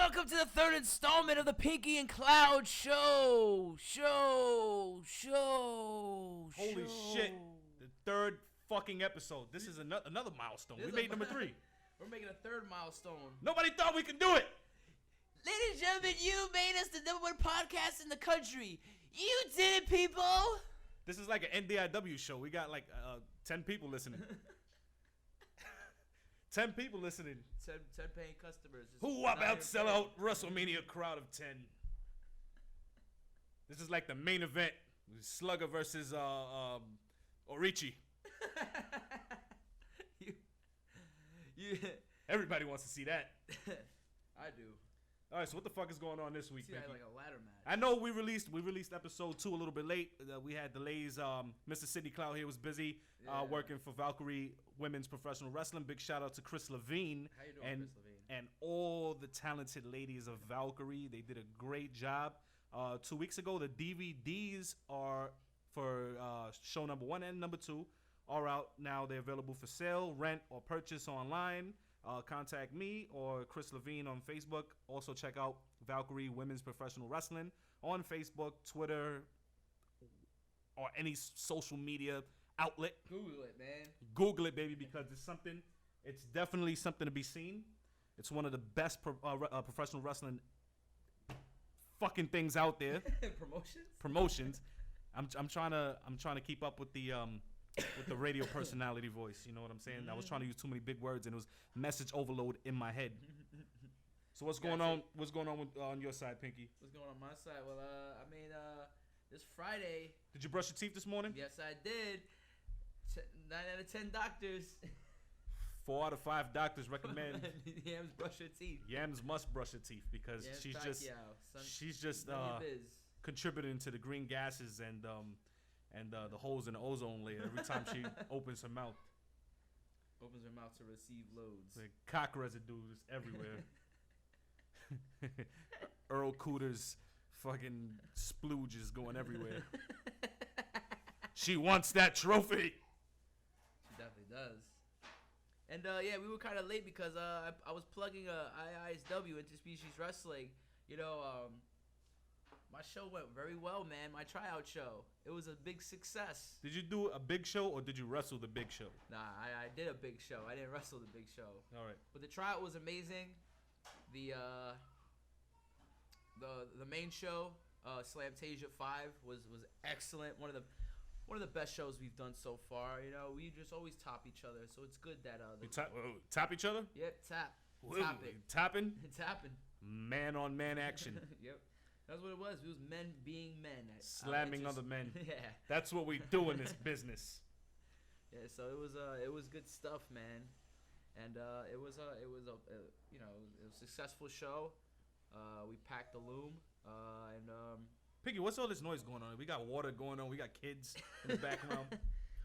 welcome to the third installment of the Pinkie and Cloud Show. Holy shit. The third fucking episode. This is another milestone. We made number 3. We're making a third milestone. Nobody thought we could do it. Ladies and gentlemen, you made us the #1 podcast in the country. You did it, people. This is like an NDIW show. We got like 10 people listening. 10 people listening. 10 paying customers. Who about to sell out WrestleMania crowd of 10? This is like the main event. Slugger versus Orichi. Everybody wants to see that. I do. All right, so what the fuck is going on this week? See that like a ladder match. I know we released episode 2 a little bit late. We had delays. Mr. Sidney Cloud here was busy working for Valkyrie Women's Professional Wrestling. Big shout out to Chris Levine. How you doing, Chris Levine? And all the talented ladies of Valkyrie. They did a great job. 2 weeks ago, the DVDs are for show number 1 and number 2 are out now. They're available for sale, rent, or purchase online. Contact me or Chris Levine on Facebook. Also check out Valkyrie Women's Professional Wrestling on Facebook, Twitter, or any social media outlet. Google it, man. Google it, baby, because it's definitely something to be seen. It's one of the best professional wrestling fucking things out there. Promotions. I'm trying to keep up with the radio personality voice, you know what I'm saying? Mm-hmm. I was trying to use too many big words, and it was message overload in my head. So what's going on? What's going on on your side, Pinkie? What's going on my side? Well, this Friday. Did you brush your teeth this morning? Yes, I did. 9 out of 10 doctors. 4 out of 5 doctors recommend Yams brush your teeth. Yams must brush her teeth because she's just contributing to the green gases and the holes in the ozone layer every time she opens her mouth. Opens her mouth to receive loads. The cock residue is everywhere. Earl Cooter's fucking splooge is going everywhere. She wants that trophy. She definitely does. And we were kind of late because I was plugging IISW, Interspecies Wrestling. You know, my show went very well, man. My tryout show. It was a big success. Did you do a big show or did you wrestle the big show? Nah, I did a big show. I didn't wrestle the big show. All right. But the tryout was amazing. The main show, Slamtasia 5, was excellent. One of the best shows we've done so far. You know, we just always top each other, so it's good that you top each other. Yep, Topping. Tapping. Man on man action. Yep. That's what it was. It was men being men. Slamming other men. Yeah. That's what we do in this business. Yeah. So it was good stuff, man, and it was a successful show. We packed the loom, and Pinkie, what's all this noise going on? We got water going on. We got kids in the background.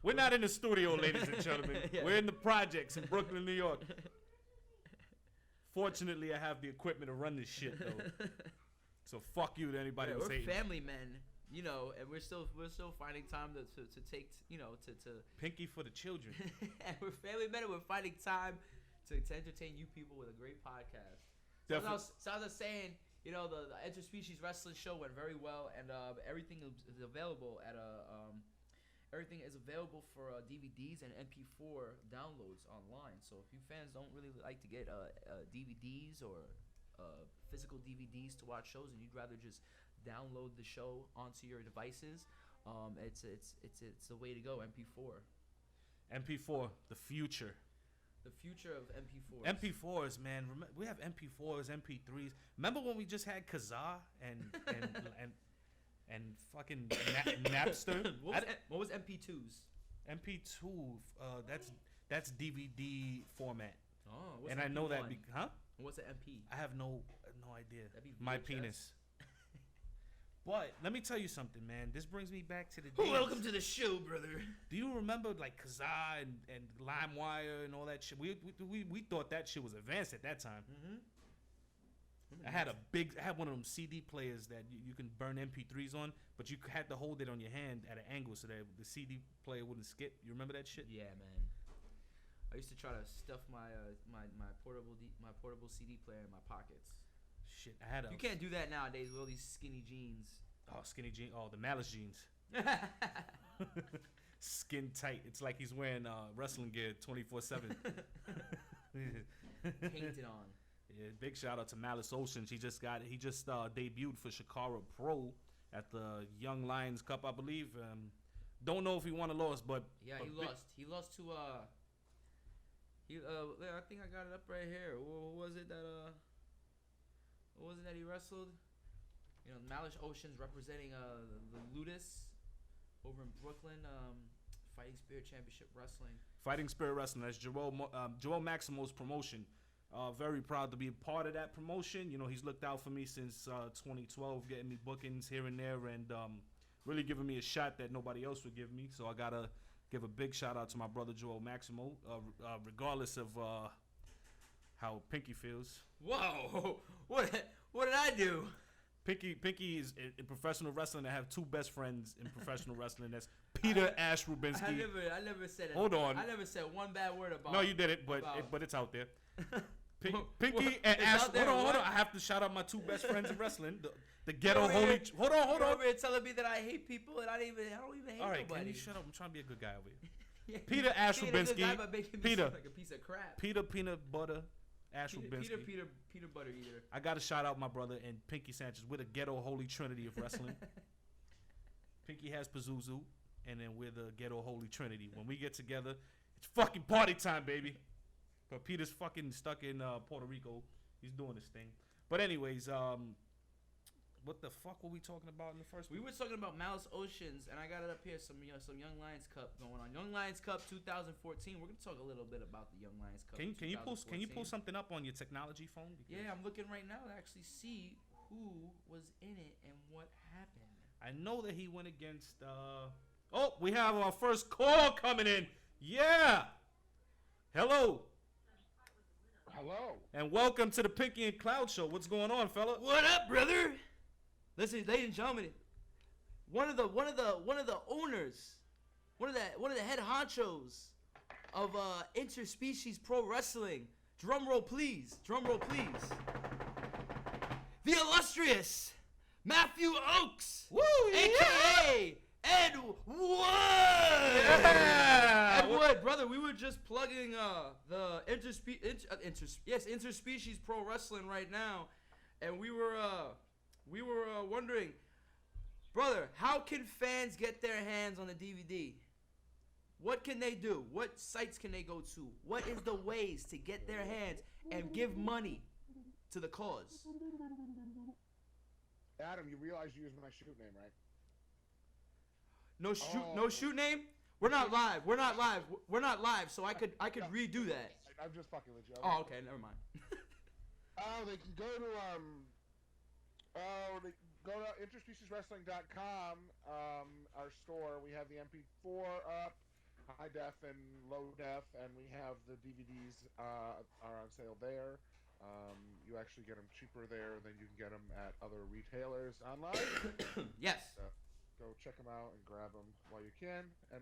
We're not in the studio, ladies and gentlemen. Yeah. We're in the projects in Brooklyn, New York. Fortunately, I have the equipment to run this shit, though. So fuck you to anybody who's hating. We're family men, you know, and we're still finding time to take, you know, to Pinkie for the children. We're family men, and we're finding time to entertain you people with a great podcast. So I was saying, you know, the Interspecies Wrestling show went very well, and everything is available at everything is available for DVDs and MP4 downloads online. So if you fans don't really like to get DVDs or physical DVDs to watch shows, and you'd rather just download the show onto your devices, it's the way to go. MP4, the future. The future of MP4s. MP4s, man. We have MP4s, MP3s. Remember when we just had Kazaa and fucking Napster? What was MP2s? MP2, that's DVD format. Oh, what's and MP1? I know that. What's an MP? I have no idea. That'd be my penis. But let me tell you something, man. This brings me back to the days. Welcome to the show, brother. Do you remember like Kazaa and LimeWire and all that shit? We thought that shit was advanced at that time. Mm-hmm. I had one of them CD players that you can burn MP3s on, but you had to hold it on your hand at an angle so that the CD player wouldn't skip. You remember that shit? Yeah, man. I used to try to stuff my portable CD player in my pockets. shit. I had a. You can't do that nowadays with all these skinny jeans. Oh, skinny jeans. Oh, the Malice jeans. Skin tight. It's like he's wearing wrestling gear 24/7. Painted on. Yeah, big shout out to Malice Oceans. He just debuted for Shakara Pro at the Young Lions Cup, I believe. Don't know if he won or lost, but yeah, he lost. He lost to I think I got it up right here. What was it that he wrestled? You know, Malice Oceans representing the Ludus over in Brooklyn. Fighting Spirit Championship Wrestling. Fighting Spirit Wrestling. That's Joel Maximo's promotion. Very proud to be a part of that promotion. You know, he's looked out for me since 2012, getting me bookings here and there, and really giving me a shot that nobody else would give me. So I gotta give a big shout out to my brother Joel Maximo, regardless of how Pinkie feels. Whoa! What did I do? Pinkie is in professional wrestling. I have two best friends in professional wrestling. That's Peter Ash Rubinsky. I never said it. Hold on. I never said one bad word about. No, you did it, but it's out there. Pinkie and Ash. Hold on. I have to shout out my two best friends in wrestling. The ghetto holy. Hold on. You're over here telling me that I hate people and I don't even hate All right, nobody. Can you shut up? I'm trying to be a good guy over here. Yeah. Peter Ash Rubinsky. Peter, like a piece of crap. Peter Peanut Butter. Ash Rubinsky. Peter Peanut Butter Eater. I got to shout out my brother and Pinkie Sanchez. We're the ghetto holy trinity of wrestling. Pinkie has Pazuzu, and then we're the ghetto holy trinity. When we get together, it's fucking party time, baby. But Peter's fucking stuck in Puerto Rico. He's doing his thing. But anyways, what the fuck were we talking about in the first? We were talking about Malice Oceans, and I got it up here. Some Young Lions Cup going on. Young Lions Cup 2014. We're gonna talk a little bit about the Young Lions Cup. Can you pull something up on your technology phone? Yeah, I'm looking right now to actually see who was in it and what happened. I know that he went against. Oh, we have our first call coming in. Yeah. Hello. Hello. And welcome to the Pinkie and Cloud Show. What's going on, fella? What up, brother? Listen, ladies and gentlemen, one of the owners, one of the head honchos of Interspecies Pro Wrestling. Drum roll, please. The illustrious Matthew Oakes, Woo, aka Ed Wood. Yeah. Ed Wood, brother. We were just plugging the Interspecies Pro Wrestling right now, and we were wondering, brother, how can fans get their hands on the DVD? What can they do? What sites can they go to? What is the ways to get their hands and give money to the cause? Adam, you realize you used my shoot name, right? No shoot name? We're not live. So I could redo that. I'm just fucking with you. Oh, okay, never mind. They can go to interspecieswrestling.com, our store. We have the MP4 up, high def and low def, and we have the DVDs are on sale there. You actually get them cheaper there than you can get them at other retailers online. Yes. Go check them out and grab them while you can. And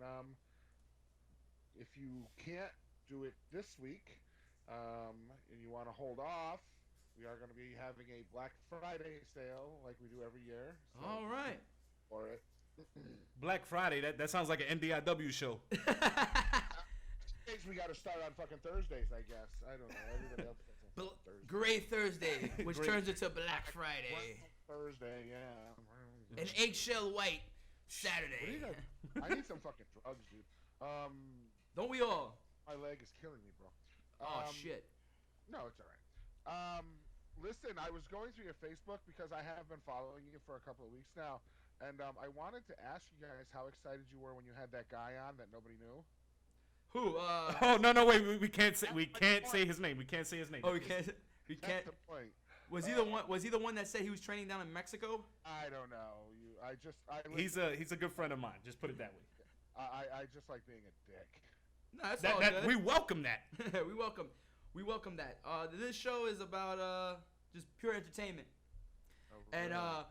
if you can't do it this week and you want to hold off, we are going to be having a Black Friday sale like we do every year. So all right. For it. Black Friday. That sounds like an NDIW show. We got to start on fucking Thursdays, I guess. I don't know. Everybody else gets on Thursday. Gray Thursday, which turns into Black Friday. Thursday, yeah. An eggshell white Saturday. I need some fucking drugs, dude. Don't we all? My leg is killing me, bro. Oh shit. No, it's all right. Listen, I was going through your Facebook because I have been following you for a couple of weeks now, and I wanted to ask you guys how excited you were when you had that guy on that nobody knew. Who? Oh no, wait, we can't say his name. We can't say his name. Oh, we can't. That's the point. Was he the one? Was he the one that said he was training down in Mexico? I don't know. He's a good friend of mine. Just put it that way. I just like being a dick. No, that's all good. We welcome that. we welcome that. This show is about just pure entertainment. Oh, and really?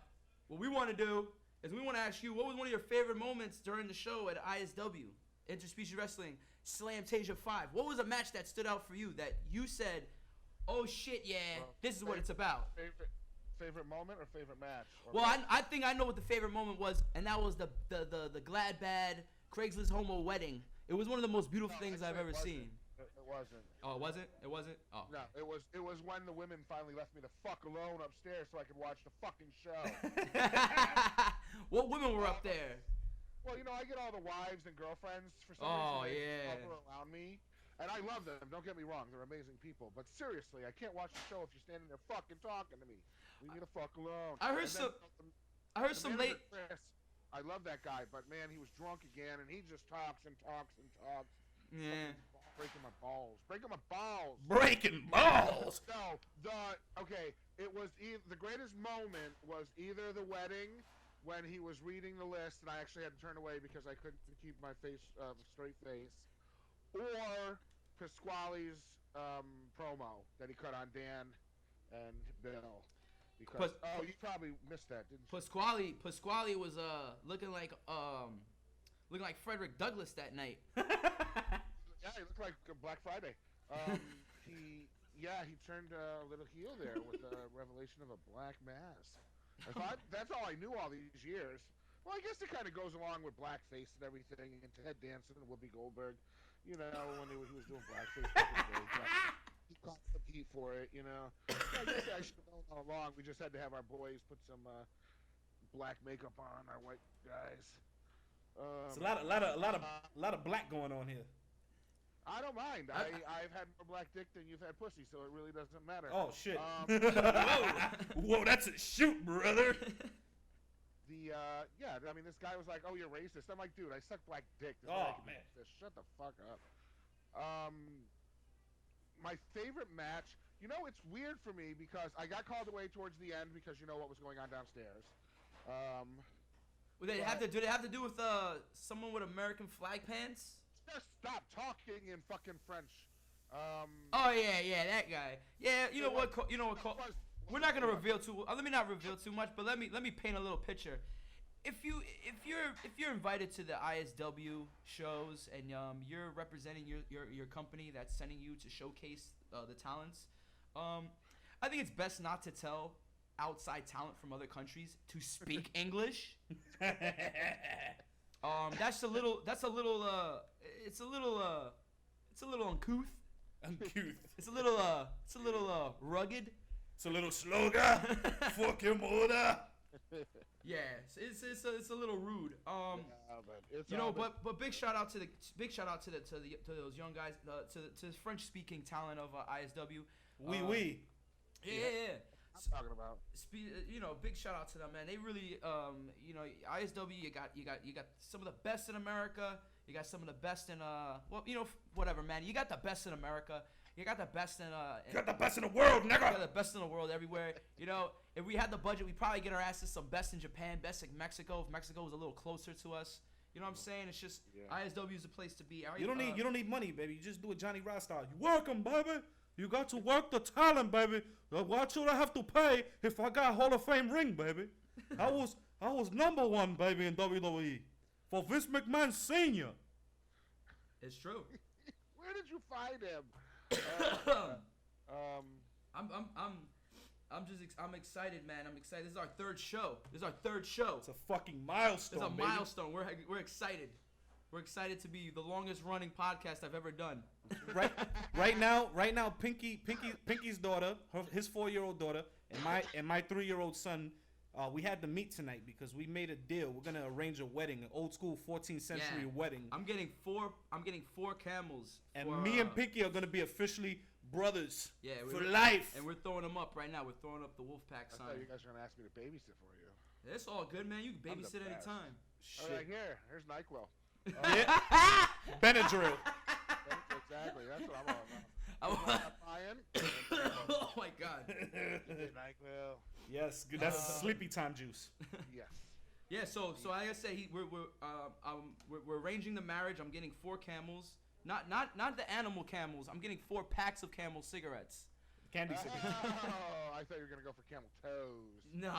what we want to do is we want to ask you, what was one of your favorite moments during the show at ISW, Interspecies Wrestling Slam Tasia 5? What was a match that stood out for you that you said, oh shit, yeah, this is what it's about? favorite moment or favorite match? Or Well, I think I know what the favorite moment was, and that was the Glad Bad Craigslist homo wedding. It was one of the most beautiful things I've ever seen. It wasn't. Oh, it wasn't? It wasn't? Oh. No, it was when the women finally left me the fuck alone upstairs so I could watch the fucking show. What women were up there? Well, I get all the wives and girlfriends for some Oh, reason. yeah. They hover around me. And I love them. Don't get me wrong. They're amazing people. But seriously, I can't watch the show if you're standing there fucking talking to me. Leave me the fuck alone. I heard some late... Chris, I love that guy, but man, he was drunk again, and he just talks and talks and talks. Yeah. Breaking my balls. Breaking my balls. Breaking balls. No, it was the greatest moment was either the wedding when he was reading the list and I actually had to turn away because I couldn't keep my straight face, or Pasquale's promo that he cut on Dan and Bill. Because you probably missed that, didn't you? Pasquale was looking like Frederick Douglass that night. Yeah, he looked like Black Friday. He turned a little heel there with the revelation of a black mass. I thought that's all I knew all these years. Well, I guess it kind of goes along with blackface and everything, and Ted Danson and Whoopi Goldberg, when he was doing blackface. He caught some heat for it, I guess I should have known all along. We just had to have our boys put some black makeup on, our white guys. It's a lot of black going on here. I don't mind. I've had more black dick than you've had pussy, so it really doesn't matter. Oh shit! Whoa, that's a shoot, brother. This guy was like, "Oh, you're racist." I'm like, "Dude, I suck black dick." Man, shut the fuck up. My favorite match. It's weird for me because I got called away towards the end because what was going on downstairs. Do they have to do with someone with American flag pants? Just stop talking in fucking French. Oh yeah, that guy. Yeah, you know what? We're not gonna reveal too. Let me not reveal too much, but let me paint a little picture. If you're invited to the ISW shows and you're representing your company that's sending you to showcase the talents, I think it's best not to tell outside talent from other countries to speak English. It's a little uncouth. It's a little rugged. It's a little slogan. Fuck your mother. Yeah, it's a little rude. But big shout out to those young guys, to the French speaking talent of ISW. Oui. Yeah. I'm talking about. Big shout out to them, man. They really, ISW. You got some of the best in America. You got some of the best in whatever, man. You got the best in America. You got the best in you got the best in the world, nigga. You got the best in the world everywhere. If we had the budget, we'd probably get our asses some best in Japan, best in Mexico. If Mexico was a little closer to us. You know what I'm saying? It's just ISW is the place to be. You don't need money, baby. You just do it Johnny Ross style. You work 'em, baby. You got to work the talent, baby. What should I have to pay if I got Hall of Fame ring, baby? I was #1, baby, in WWE for Vince McMahon Sr. It's true. Where did you find him? I'm excited, man. I'm excited. This is our third show. It's a fucking milestone. It's a milestone. We're excited. We're excited to be the longest running podcast I've ever done. Right now, Pinkie's daughter, his 4-year-old daughter, and my 3-year-old son, we had to meet tonight because we made a deal. We're gonna arrange a wedding, an old school 14th century wedding. I'm getting four camels. And me and Pinkie are gonna be officially brothers. Yeah, for life. And we're throwing them up right now. We're throwing up the Wolfpack sign. I thought you guys were gonna ask me to babysit for you. It's all good, man. You can babysit anytime. All right, here's NyQuil. Benadryl. Exactly. That's what I'm all about. Oh my God. NyQuil. Yes, good. That's sleepy time juice. Yes. Yeah. So like I said, we're arranging the marriage. I'm getting 4 camels. Not the animal camels. I'm getting 4 packs of Camel cigarettes. Candy cigarettes. Oh, I thought you were gonna go for Camel toes. No.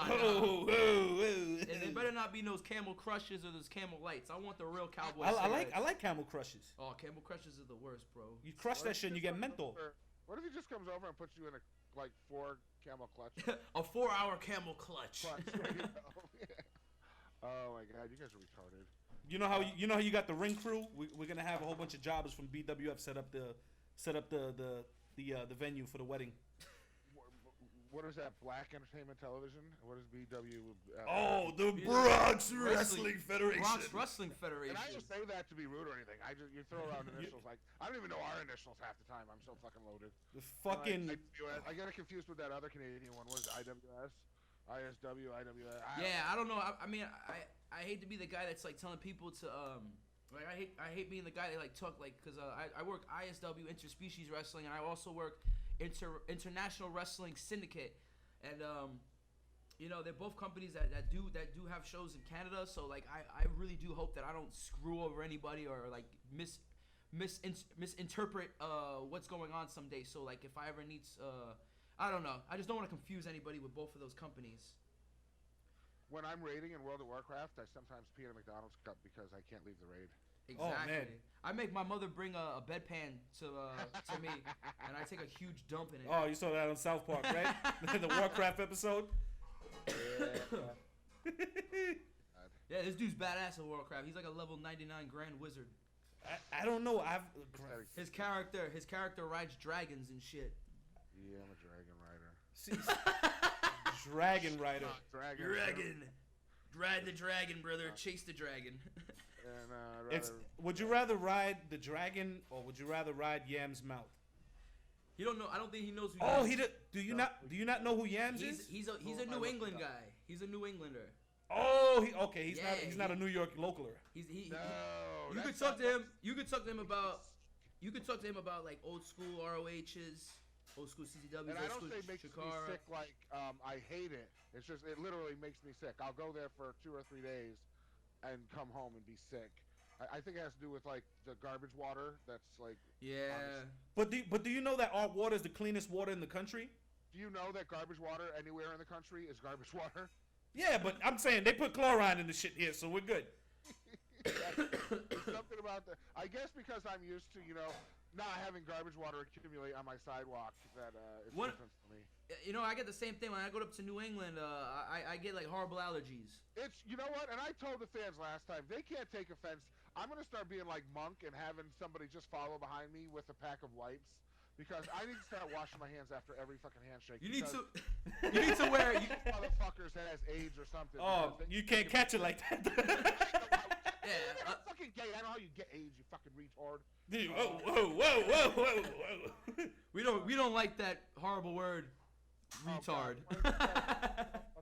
And they better not be those Camel Crushes or those Camel Lights. I want the real cowboy. I like Camel Crushes. Oh, Camel Crushes are the worst, bro. You crush that shit and you get menthol. What if he just comes over and puts you in a like 4 camel clutch. A 4-hour camel clutch. There you go. Oh my god, you guys are retarded. You know how you got the ring crew? We're gonna have a whole bunch of jobbers from BWF set up the venue for the wedding. What is that? Black Entertainment Television? What is BW? The Bronx Wrestling Federation. Bronx Wrestling Federation. And I just say that to be rude or anything. You throw around initials like I don't even know our initials half the time. I'm so fucking loaded. The fucking. I get it confused with that other Canadian one. What is it? IWS? ISW, IWS. I don't know. I mean, I hate to be the guy that's like telling people to like I hate being the guy that like talk like because I work ISW interspecies wrestling and I also work International Wrestling Syndicate, and they're both companies that do have shows in Canada. So like I really do hope that I don't screw over anybody or like misinterpret what's going on someday. So like if I ever need I don't know. I just don't want to confuse anybody with both of those companies. When I'm raiding in World of Warcraft, I sometimes pee in a McDonald's cup because I can't leave the raid. Exactly. Oh, man. I make my mother bring a bedpan to me, and I take a huge dump in it. Oh, you saw that on South Park, right? The Warcraft episode. Yeah, this dude's badass at Warcraft. He's like a level 99 Grand Wizard. I don't know. His character rides dragons and shit. Yeah, I'm a dragon rider. Dragon rider. Dragon. Ride the dragon, brother. Chase the dragon. And, would you rather ride the dragon or would you rather ride Yam's mouth? You don't know. I don't think he knows who. Oh, do you not know who Yams is? He's a New England guy. He's a New Englander. Oh, he's not a New York localer. You could talk to him. You could talk to him about like old school ROHs, old school CCWs, and I old don't school say makes Shikara. me sick like I hate it. It's just it literally makes me sick. I'll go there for 2 or 3 days and come home and be sick. I think it has to do with like the garbage water. That's like But do you know that our water is the cleanest water in the country? Do you know that garbage water anywhere in the country is garbage water? Yeah, but I'm saying they put chlorine in the shit here, so we're good. It's something about the. I guess because I'm used to not having garbage water accumulate on my sidewalk that it's different for me. I get the same thing when I go up to New England. I get like horrible allergies. It's what, and I told the fans last time they can't take offense. I'm gonna start being like Monk and having somebody just follow behind me with a pack of wipes because I need to start washing my hands after every fucking handshake. You need to wear. Motherfuckers has AIDS or something. Oh, you can't catch it like that. Yeah, I'm fucking gay. I know how you get AIDS, you fucking retard. Whoa. We don't like that horrible word, retard. Okay.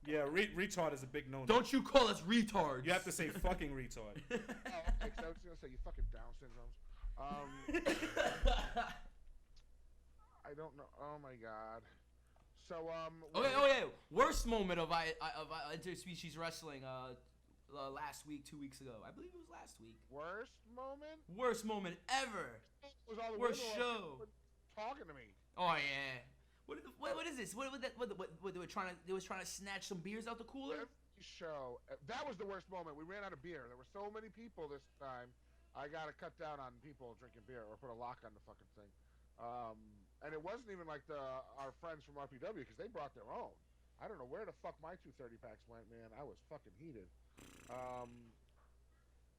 Yeah, retard is a big no-no. Don't you call us retards. You have to say fucking retard. Okay, so I was gonna say you fucking Down syndromes. I don't know. Oh my god. So Okay. Worst moment of interspecies wrestling. Last week, 2 weeks ago. I believe it was last week. Worst moment? Worst moment ever. It was all the worst show. Talking to me. Oh yeah. What is this? What they were trying to snatch some beers out the cooler? Every show. That was the worst moment. We ran out of beer. There were so many people this time. I got to cut down on people drinking beer or put a lock on the fucking thing. And it wasn't even like our friends from RPW because they brought their own. I don't know where the fuck my 230 packs went, man. I was fucking heated.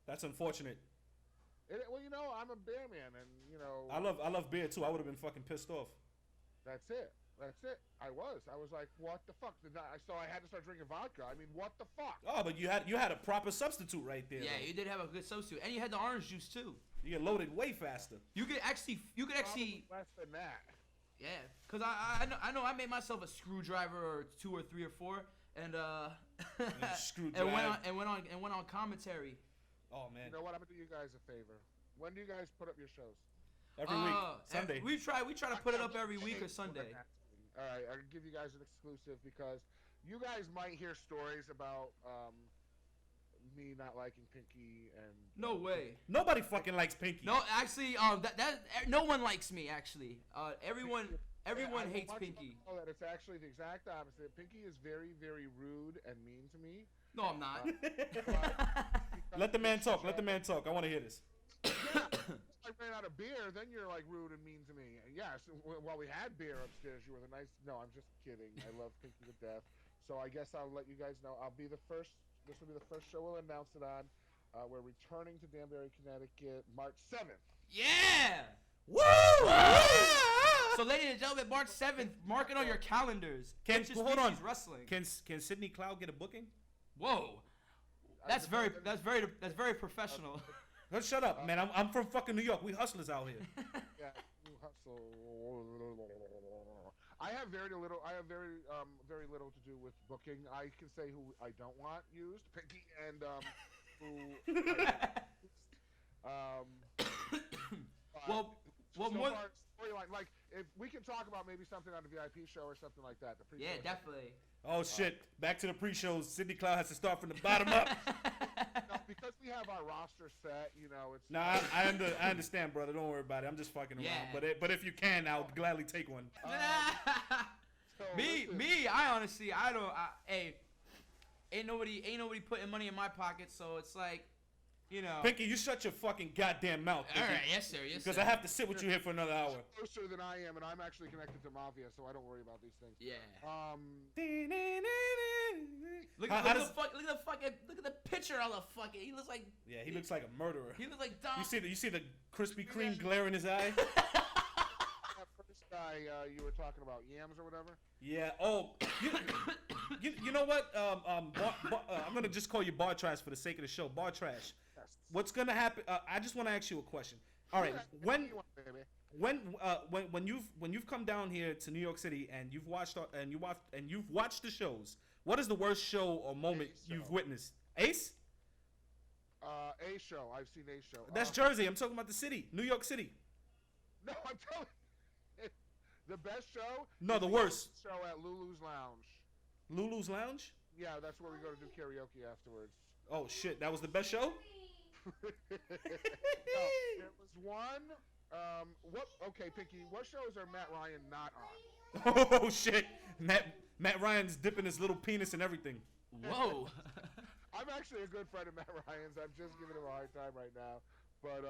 That's unfortunate. Well, I'm a beer man, and I love beer too. I would have been fucking pissed off. That's it. I was like, what the fuck? So I had to start drinking vodka. I mean, what the fuck? Oh, but you had a proper substitute right there. Yeah, though. you did have a good substitute, and you had the orange juice too. You get loaded way faster. You could actually less than that. Yeah, cause I know I made myself a screwdriver or 2 or 3 or 4, and went on commentary. Oh man. You know what? I'm gonna do you guys a favor. When do you guys put up your shows? Every week, Sunday. We try to put it up every week or Sunday. All right, I'll give you guys an exclusive because you guys might hear stories about me not liking Pinkie and. No way. Nobody fucking likes Pinkie. No, actually, that no one likes me. Actually, everyone hates Pinkie. Oh, that it's actually the exact opposite. Pinkie is very, very rude and mean to me. No, I'm not. Let the man talk. I want to hear this. Yeah, I ran out of beer, then you're like rude and mean to me. Yes, while we had beer upstairs, you were the nice. No, I'm just kidding. I love Pinkie to death. So I guess I'll let you guys know. I'll be the first. This will be the first show we'll announce it on. We're returning to Danbury, Connecticut, March 7th. Yeah. Woo! So, ladies and gentlemen, March 7th, mark it on your calendars. Hold on. Wrestling. Can Sidney Cloud get a booking? Whoa. That's very professional. Let's shut up, man. I'm from fucking New York. We hustlers out here. Yeah, you hustle. I have very little. Very little to do with booking. I can say who I don't want used, Pinkie, and who. Well, so more. far, storyline. Like, if we can talk about maybe something on the VIP show or something like that. The pre-show. Yeah, definitely. Oh shit! Back to the pre-shows. Sidney Cloud has to start from the bottom up. No, because we have our roster set, it's. Nah, I understand, brother. Don't worry about it. I'm just fucking around. But if you can, I'll gladly take one. So me. I honestly, I don't. Hey, ain't nobody putting money in my pocket, so it's like, Pinkie, you shut your fucking goddamn mouth. All right, yes sir, yes sir. Because I have to sit with you here for another hour. Closer than I am, and I'm actually connected to Mafia, so I don't worry about these things. Yeah. Look at the picture of the fucking. He looks like. Yeah, he looks like a murderer. He looks like Dom. You see the Krispy Kreme glare in his eye. That first guy you were talking about, Yams or whatever. Yeah. Oh. You know what? I'm gonna just call you Bar Trash for the sake of the show. Bar Trash. Yes. What's gonna happen? I just want to ask you a question. All right. When you've come down here to New York City and you've watched the shows, what is the worst show or moment you've witnessed? Ace? A show. I've seen A show. That's Jersey. I'm talking about the city, New York City. No, I'm telling you, the best show. No, the worst show at Lulu's Lounge. Lulu's Lounge? Yeah, that's where we go to do karaoke afterwards. Oh shit, that was the best show? No, there was one. Okay, Pinkie, what shows are Matt Ryan not on? Oh shit. Matt Ryan's dipping his little penis and everything. Whoa. I'm actually a good friend of Matt Ryan's. I'm just giving him a hard time right now. But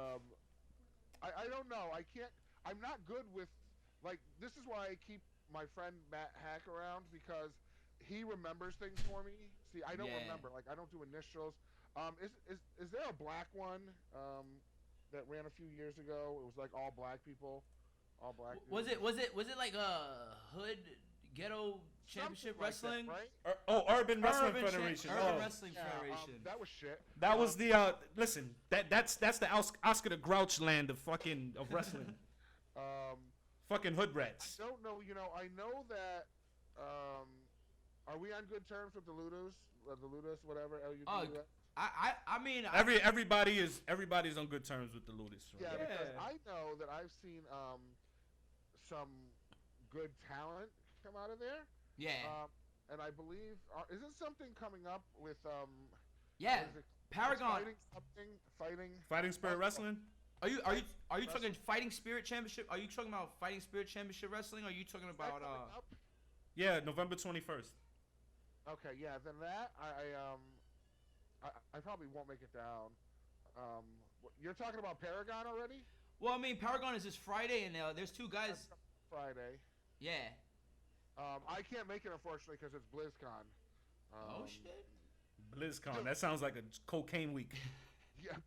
I don't know. I'm not good with, like, this is why I keep my friend Matt Hack around, because he remembers things for me. See, I don't remember. Like, I don't do initials. Is there a black one that ran a few years ago? It was like all black people, all black. Was it like a hood ghetto championship wrestling? Like that, right? Urban Wrestling Federation. Urban Wrestling Federation. That was shit. That was the listen. That's the Oscar the Grouch land of wrestling. Fucking hood rats. I don't know. I know that. Are we on good terms with the Ludos? The Ludos, whatever. L-U-D-U-S? I mean, everybody's on good terms with the Ludis. Right? Yeah, because I know that I've seen some good talent come out of there. Yeah. And I believe isn't something coming up with Yeah. Paragon. Fighting Spirit Wrestling. Are you talking Fighting Spirit Championship? Are you talking about Fighting Spirit Championship Wrestling? Or are you talking about Yeah, November 21st. Okay, yeah, then that I probably won't make it down. You're talking about Paragon already? Well, I mean, Paragon is this Friday, and there's two guys. Friday. Yeah. I can't make it, unfortunately, because it's BlizzCon. Oh shit. BlizzCon. That sounds like a cocaine week. Yeah,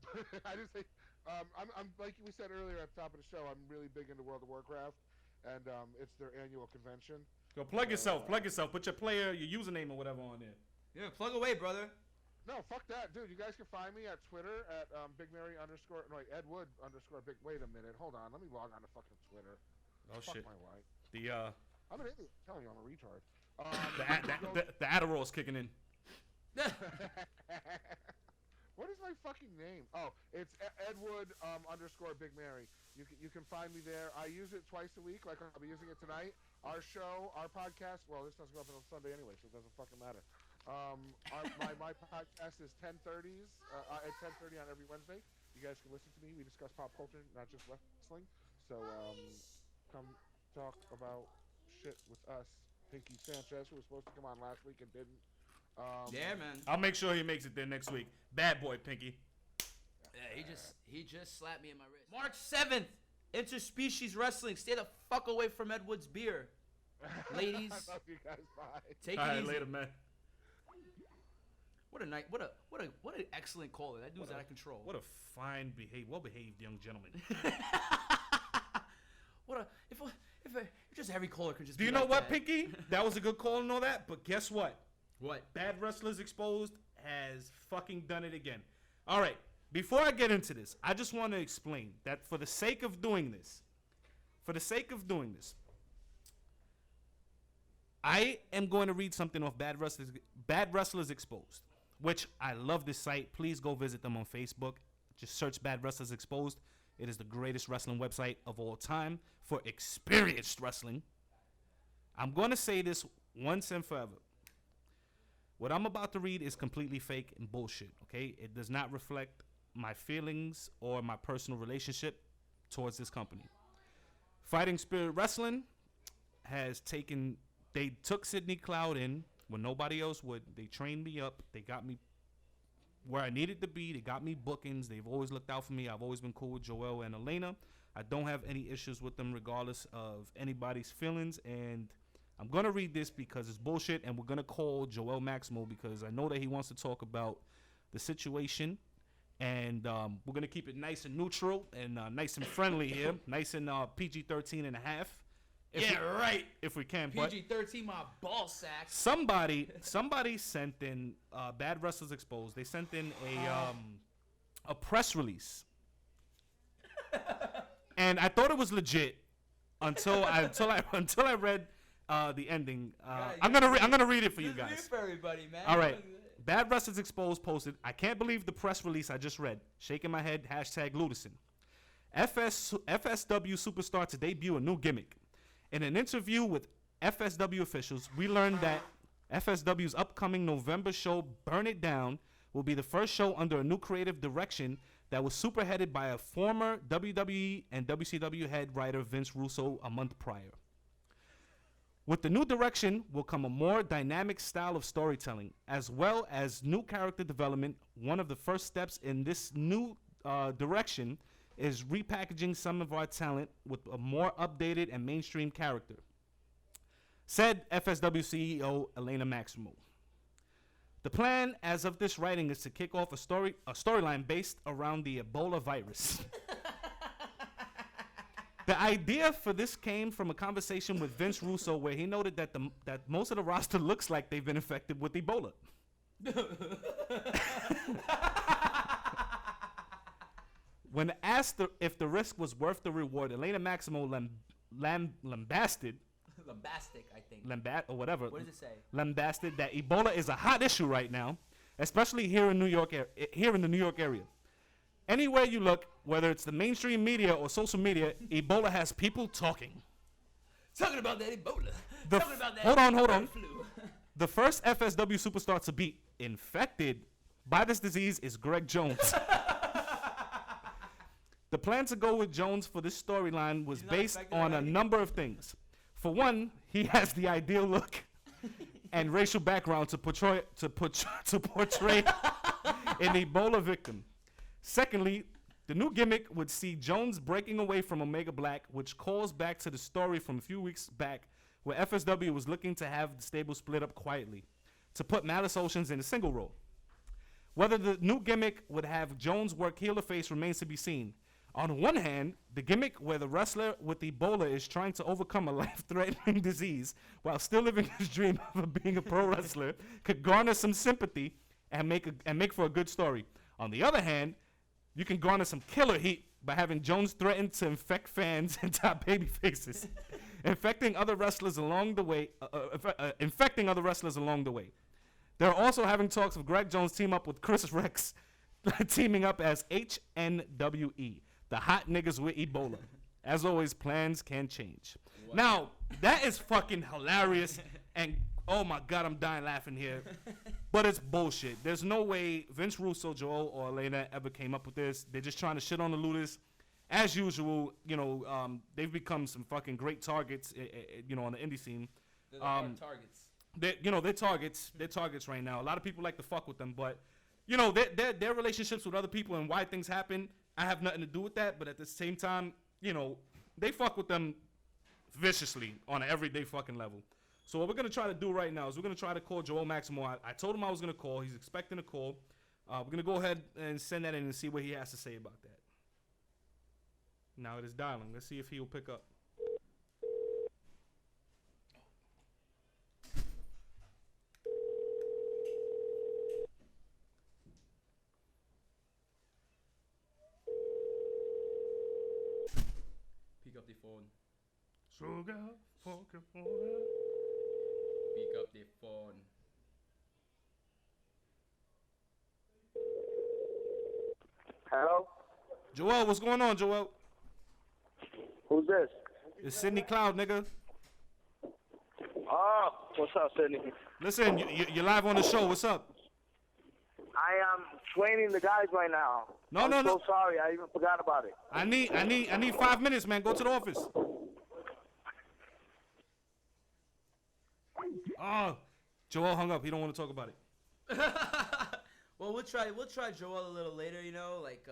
I just think I'm like we said earlier at the top of the show. I'm really big into World of Warcraft, and it's their annual convention. Go plug yourself. Put your username or whatever on there. Yeah, plug away, brother. No, fuck that, dude. You guys can find me at Twitter at BigMary_. No, wait, Edwood_Big. Wait a minute. Hold on. Let me log on to fucking Twitter. Oh fuck shit. my life. I'm an idiot. I'm telling you, I'm a retard. the Adderall's kicking in. What is my fucking name? Oh, it's Edwood_Big Mary. You can find me there. I use it twice a week, like I'll be using it tonight. Our show, our podcast. Well, this doesn't go up on Sunday anyway, so it doesn't fucking matter. My podcast is 10:30s at 10:30 on every Wednesday. You guys can listen to me. We discuss pop culture, not just wrestling. So come talk about shit with us. Pinkie Sanchez, who was supposed to come on last week and didn't. Yeah, man. I'll make sure he makes it there next week. Bad boy, Pinkie. Yeah. Yeah, he just slapped me in my wrist. March 7th, Interspecies Wrestling. Stay the fuck away from Edward's beer. Ladies, I love you guys. Bye. Take All it right, easy. later, man. What an excellent caller. That dude's out of control. What a fine well-behaved young gentleman. If just every caller could just. Do be you know like what, that. Pinkie? That was a good call and all that, but guess what? What? Bad Wrestlers Exposed has fucking done it again. All right, before I get into this, I just want to explain that for the sake of doing this, I am going to read something off Bad Wrestlers Exposed, which I love this site. Please go visit them on Facebook. Just search Bad Wrestlers Exposed. It is the greatest wrestling website of all time for experienced wrestling. I'm going to say this once and forever. What I'm about to read is completely fake and bullshit, okay? It does not reflect my feelings or my personal relationship towards this company. Fighting Spirit Wrestling they took Sidney Cloud in when nobody else would. They trained me up. They got me where I needed to be. They got me bookings. They've always looked out for me. I've always been cool with Joel and Elena. I don't have any issues with them regardless of anybody's feelings. And I'm going to read this because it's bullshit. And we're going to call Joel Maximo because I know that he wants to talk about the situation. And we're going to keep it nice and neutral and nice and friendly here. Nice and PG-13 and a half. Right. If we can. PG-13, my ball sack. Somebody sent in Bad Wrestlers Exposed. They sent in a press release, and I thought it was legit until I read the ending. I'm gonna read it for you guys. For everybody, man. All right. Bad Wrestlers Exposed posted, I can't believe the press release I just read. Shaking my head, #Ludison. FSW superstar to debut a new gimmick. In an interview with FSW officials, we learned that FSW's upcoming November show, Burn It Down, will be the first show under a new creative direction that was superheaded by a former WWE and WCW head writer Vince Russo a month prior. With the new direction will come a more dynamic style of storytelling, as well as new character development. One of the first steps in this new direction is repackaging some of our talent with a more updated and mainstream character, said FSW CEO Elena Maximo. The plan, as of this writing, is to kick off a storyline based around the Ebola virus. The idea for this came from a conversation with Vince Russo where he noted that that most of the roster looks like they've been infected with Ebola. When asked if the risk was worth the reward, Elena Maximo lambasted. Lambastic, I think. Or whatever. What does it say? Lambasted that Ebola is a hot issue right now, especially here in New York, here in the New York area. Anywhere you look, whether it's the mainstream media or social media, Ebola has people talking. Talking about that Ebola. Hold on. Flu. The first FSW superstar to be infected by this disease is Greg Jones. The plan to go with Jones for this storyline was based on a number of things. For one, he has the ideal look and racial background to portray an Ebola victim. Secondly, the new gimmick would see Jones breaking away from Omega Black, which calls back to the story from a few weeks back where FSW was looking to have the stable split up quietly to put Malice Oceans in a single role. Whether the new gimmick would have Jones work heel or face remains to be seen. On one hand, the gimmick where the wrestler with Ebola is trying to overcome a life-threatening disease while still living his dream of being a pro wrestler could garner some sympathy and make for a good story. On the other hand, you can garner some killer heat by having Jones threaten to infect fans and top baby faces, infecting other wrestlers along the way. They're also having talks of Greg Jones team up with Chris Rex, teaming up as HNWE, the hot niggas with Ebola. As always, plans can change. Wow. Now, that is fucking hilarious, and oh my God, I'm dying laughing here. But it's bullshit. There's no way Vince Russo, Joel, or Elena ever came up with this. They're just trying to shit on the Ludus. As usual, they've become some fucking great targets, on the indie scene. They're targets. They're targets. They're targets right now. A lot of people like to fuck with them, but, you know, their relationships with other people and why things happen, I have nothing to do with that. But at the same time, you know, they fuck with them viciously on an everyday fucking level. So what we're going to try to do right now is we're going to try to call Joel Maximo. I told him I was going to call. He's expecting a call. We're going to go ahead and send that in and see what he has to say about that. Now it is dialing. Let's see if he will pick up. Pick up the phone. Sugar, fucking phone. Pick up the phone. Hello? Joel, what's going on, Joel? Who's this? It's Sidney Cloud, nigga. Oh, what's up, Sydney? Listen, you're live on the show. What's up? I am training the guys right now. No. I'm so sorry. I even forgot about it. I need 5 minutes, man. Go to the office. Oh, Joel hung up. He don't want to talk about it. Well, we'll try Joel a little later, you know, like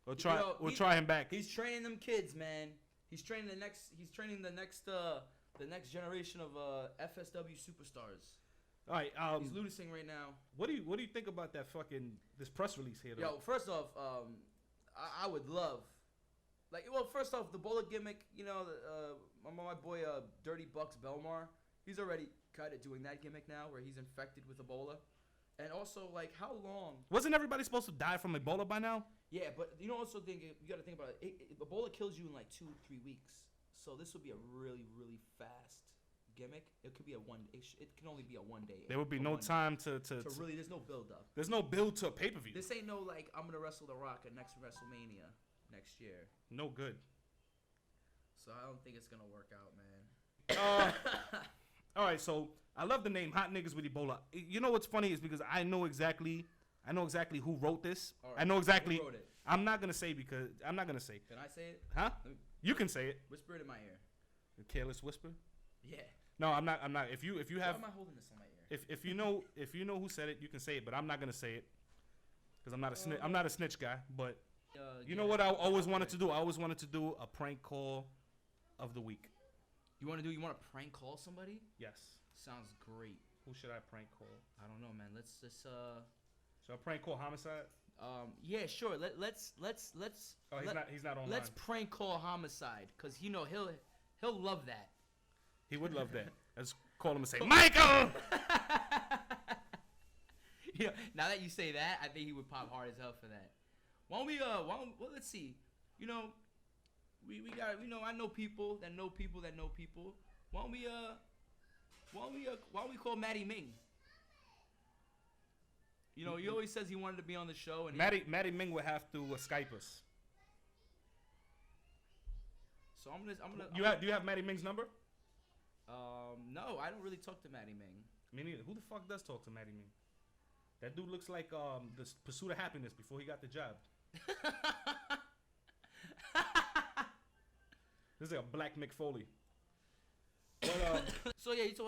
We'll try him back. He's training them kids, man. He's training the next generation of FSW superstars. All right, he's losing right now. What do you think about that this press release here? Though? Yo, first off, I would love, first off, the Bola gimmick. You know, my boy Dirty Bucks Belmar, he's already kind of doing that gimmick now, where he's infected with Ebola. And also, like, how long? Wasn't everybody supposed to die from Ebola by now? Yeah, but you also you got to think about it. Ebola kills you in like 2-3 weeks. So this would be a really, really fast gimmick. It could be it can only be a 1 day. There would be no time to really. There's no build up. There's no build to a pay per view. This ain't no like I'm gonna wrestle The Rock at next WrestleMania next year. No good. So I don't think it's gonna work out, man. All right, so I love the name Hot Niggas with Ebola. You know what's funny is because I know exactly who wrote this. Right. I know exactly. Who wrote it? I'm not gonna say because I'm not gonna say. Can I say it? Huh? You can say it. Whisper it in my ear. A careless whisper. Yeah. No, I'm not. If you have. Why am I holding this on my ear? If you know who said it, you can say it, but I'm not gonna say it because I'm not a snitch guy. But you know what I always wanted to do? I always wanted to do a prank call of the week. You want to prank call somebody? Yes. Sounds great. Who should I prank call? I don't know, man. Let's Should I prank call Homicide? Yeah, sure. Let's. Oh, he's not online. Let's prank call Homicide, cause you know he'll love that. He would love that. Let's call him and say, Michael. Yeah. Now that you say that, I think he would pop hard as hell for that. Well, let's see. You know, we got. I know people that know people that know people. Why don't we call Matty Ming? You know, he always says he wanted to be on the show, and Matty Ming would have to Skype us. So I'm gonna. Do you have Matty Ming's number? No, I don't really talk to Matty Ming. Me neither. Who the fuck does talk to Matty Ming? That dude looks like the Pursuit of Happiness before he got the job. This is like a black Mick Foley. But, so yeah, let's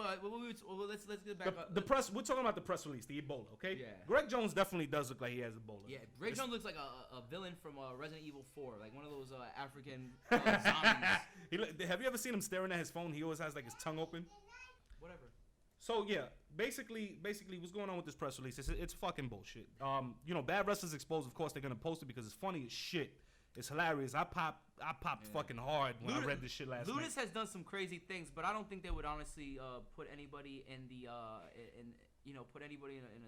get back. The press. We're talking about the press release, the Ebola. Okay. Yeah. Greg Jones definitely does look like he has Ebola. Yeah, Greg Jones looks like a villain from Resident Evil 4, like one of those African zombies. Have you ever seen him staring at his phone? He always has like his tongue open. Whatever. So yeah, basically, what's going on with this press release? It's fucking bullshit. Bad Wrestlers Exposed. Of course, they're gonna post it because it's funny as shit. It's hilarious. I popped fucking hard when I read this shit last night. Ludus has done some crazy things, but I don't think they would honestly put anybody in a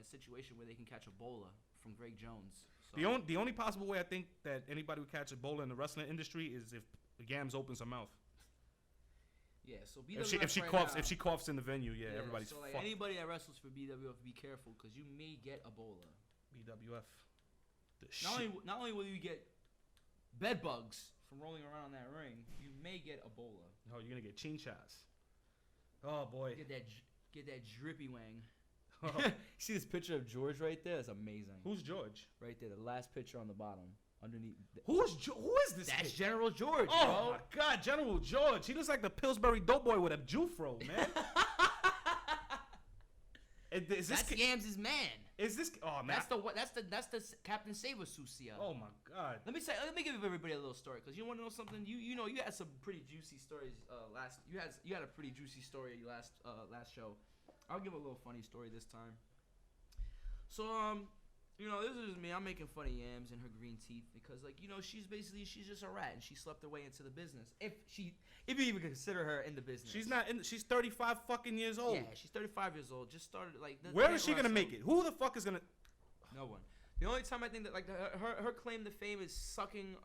situation where they can catch Ebola from Greg Jones. So. The only possible way I think that anybody would catch Ebola in the wrestling industry is if Gams opens her mouth. Yeah, so BWF if she coughs in the venue, everybody's so fucked. Anybody that wrestles for BWF, be careful because you may get Ebola. BWF. Not only will you get bed bugs from rolling around that ring, you may get Ebola. Oh, you're gonna get chinchas. Oh boy. Get that drippy wang. See this picture of George right there? It's amazing. Who's George? Right there, the last picture on the bottom, underneath. Who is this? That's kid? General George. Oh my God, General George. He looks like the Pillsbury Doughboy with a Jufro, man. Is this That's Yams' man. Is this? Oh man. That's the Captain Saber Sucio. Oh my God. Let me give everybody a little story, because you want to know something. You know you had some pretty juicy stories you had a pretty juicy story last show. I'll give a little funny story this time. So this is me. I'm making fun of Yams and her green teeth because, like, she's just a rat and she slept her way into the business. If you even consider her in the business. She's 35 fucking years old. Yeah, she's 35 years old. Just started like. Where is she gonna make it? Who the fuck is gonna? No one. The only time I think that like her claim to fame is sucking.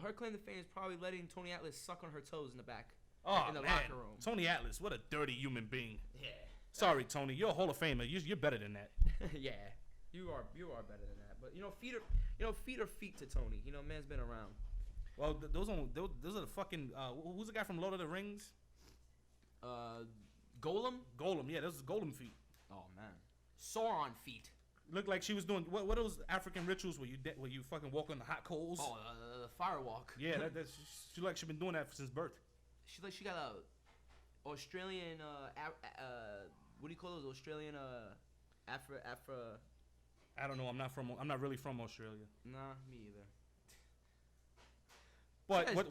Her claim to fame is probably letting Tony Atlas suck on her toes in the back. Oh in the man, locker room. Tony Atlas, what a dirty human being. Yeah. Sorry, Tony, you're a Hall of Famer. You're better than that. Yeah. You are better than that, but feet are feet to Tony. Man's been around. Well, those are the fucking who's the guy from Lord of the Rings? Golem. Golem, yeah, those are Golem feet. Oh man, Sauron feet. Looked like she was doing what are those African rituals where you fucking walk on the hot coals? Oh, the fire walk. Yeah, that's she like she's been doing that since birth. She got a Australian what do you call those Australian Afro. I don't know. I'm not really from Australia. Nah, me either. But what's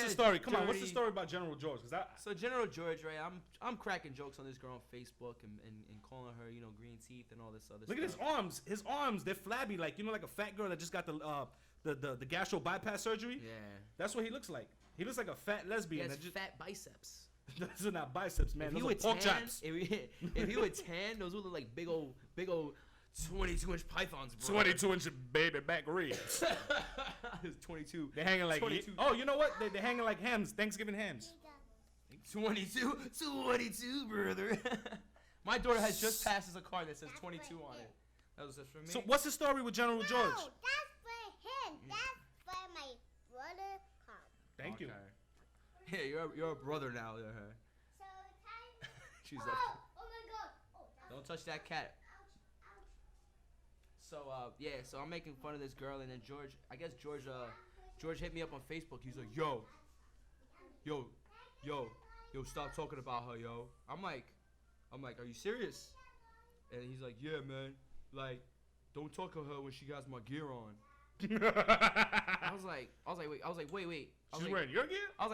the story? Come on, what's the story about General George? So General George, right? I'm cracking jokes on this girl on Facebook and calling her, green teeth and all this other stuff. Look at his arms. His arms, they're flabby, like like a fat girl that just got the gastro bypass surgery. Yeah. That's what he looks like. He looks like a fat lesbian. He has fat biceps. Those are not biceps, man. If Those are pork chops. If he would tan, those would look like big old 22-inch pythons, bro. 22-inch baby back ribs. 22. They're hanging like 22. Oh, you know what? They're hanging like hams. Thanksgiving hams. 22, brother. My daughter has just passed us a card that says 22 on it. That was just for me. So what's the story with General George? No, that's for him. That's for my brother. Thank you. Yeah, you're a brother now to her. So time. She's Oh, like, oh my God. Oh, don't touch that cat. So so I'm making fun of this girl, and then George hit me up on Facebook. He's like, yo, stop talking about her, yo. I'm like, are you serious? And he's like, yeah, man. Like, don't talk to her when she has my gear on. I was like, wait. She's wearing your gear? I was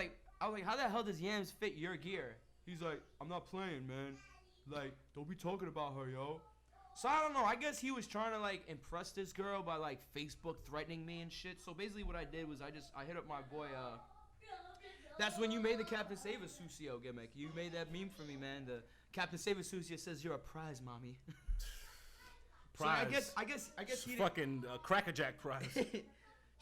like, how the hell does Yams fit your gear? He's like, I'm not playing, man. Like, don't be talking about her, yo. So I don't know. I guess he was trying to like impress this girl by like Facebook threatening me and shit. So basically, what I did was I hit up my boy. That's when you made the Captain Saver Sucio gimmick. You made that meme for me, man. The Captain Saver Sucio says you're a prize, mommy. Prize. So I guess he fucking crackerjack prize.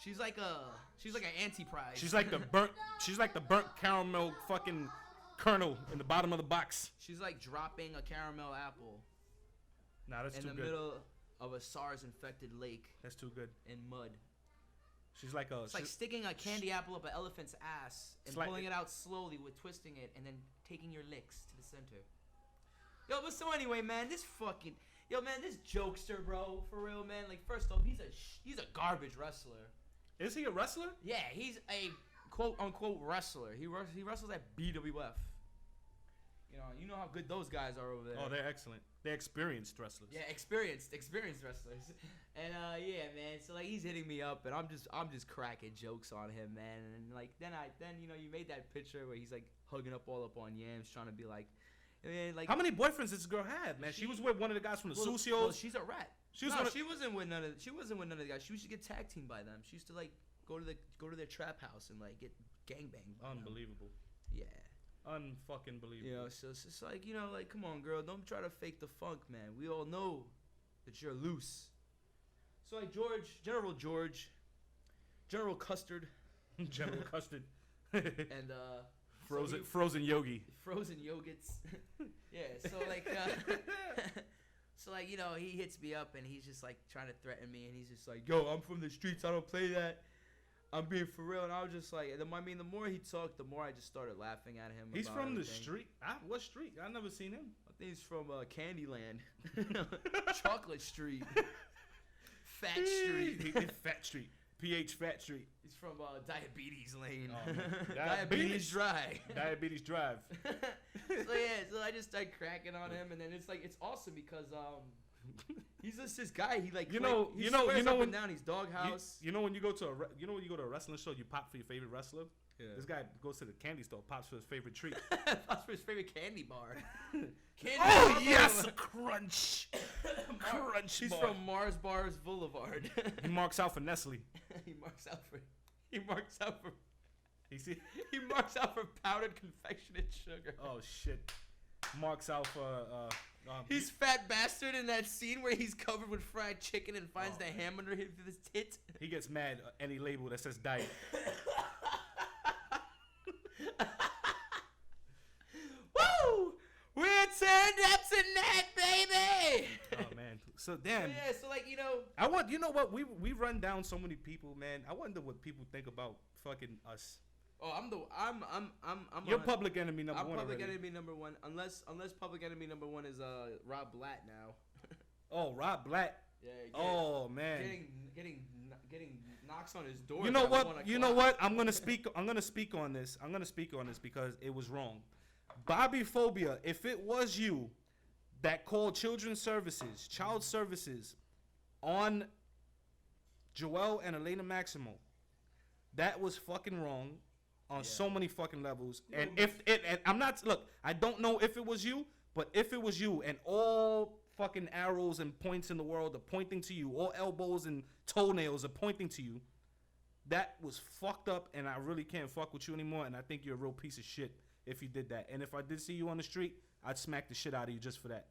She's like an anti-prize. She's like the burnt caramel fucking kernel in the bottom of the box. She's like dropping a caramel apple. Nah, that's too good. In the middle of a SARS-infected lake. That's too good. In mud. She's like It's like sticking a candy apple up an elephant's ass and pulling it out slowly with twisting it and then taking your licks to the center. Yo, but so anyway, man, this jokester, bro, for real, man. Like, first off, he's a garbage wrestler. Is he a wrestler? Yeah, he's a quote-unquote wrestler. He wrestles at BWF. You know how good those guys are over there. Oh, they're excellent. They're experienced wrestlers. Yeah, experienced wrestlers. And yeah, man. So like he's hitting me up, and I'm just cracking jokes on him, man. And like then you made that picture where he's like hugging up all up on Yams, trying to be like, man, like how many boyfriends does this girl have, man? She was with one of the guys from the Sucios. Well, she's a rat. She wasn't with none of the guys. She used to get tag teamed by them. She used to like go to their trap house and like get gangbanged. Unbelievable. Yeah. Unfucking believable. So it's just like, like, come on, girl, don't try to fake the funk, man. We all know that you're loose. So like General Custard, General Custard, and frozen yogi, frozen yogurts. Yeah. So like he hits me up and he's just like trying to threaten me and he's just like, yo, I'm from the streets, I don't play that. I'm being for real, and I was just like, the more he talked, the more I just started laughing at him. He's from everything. the street. What street? I've never seen him. I think he's from Candyland, Chocolate Street, Fat Street. Fat Street. PH Fat Street. He's from Diabetes Lane. Oh, man. Diabetes Dry. Diabetes Drive. So I just started cracking on him, and then it's awesome because he's just this guy. He like you know up when and down. He's doghouse. You know when you go to a wrestling show, you pop for your favorite wrestler. Yeah. This guy goes to the candy store, pops for his favorite treat. Pops for his favorite candy bar. Yes, crunch, crunch. He's bar. from Mars Bars Boulevard. He marks out for Nestle. He marks out for He marks out for powdered confectionate sugar. Oh shit. Marks out for He's fat bastard in that scene where he's covered with fried chicken and finds the ham under his tit. He gets mad at any label that says diet. Woo! We're turned up tonight, baby. Oh man. So damn. So like you know what? We run down so many people, man. I wonder what people think about fucking us. Oh, I'm You're public enemy number one. I'm public already. enemy number one. Unless public enemy number one is Rob Blatt now. Oh, Rob Blatt. Yeah. Oh man. Getting knocks on his door. You know what? You know what? I'm gonna speak on this. I'm gonna speak on this because it was wrong. Bobby Phobia. If it was you that called child services on Joel and Elena Maximo, that was fucking wrong on so many fucking levels. And I don't know if it was you, but if it was you and all fucking arrows and points in the world are pointing to you, all elbows and toenails are pointing to you, that was fucked up, and I really can't fuck with you anymore, and I think you're a real piece of shit if you did that. And if I did see you on the street, I'd smack the shit out of you just for that.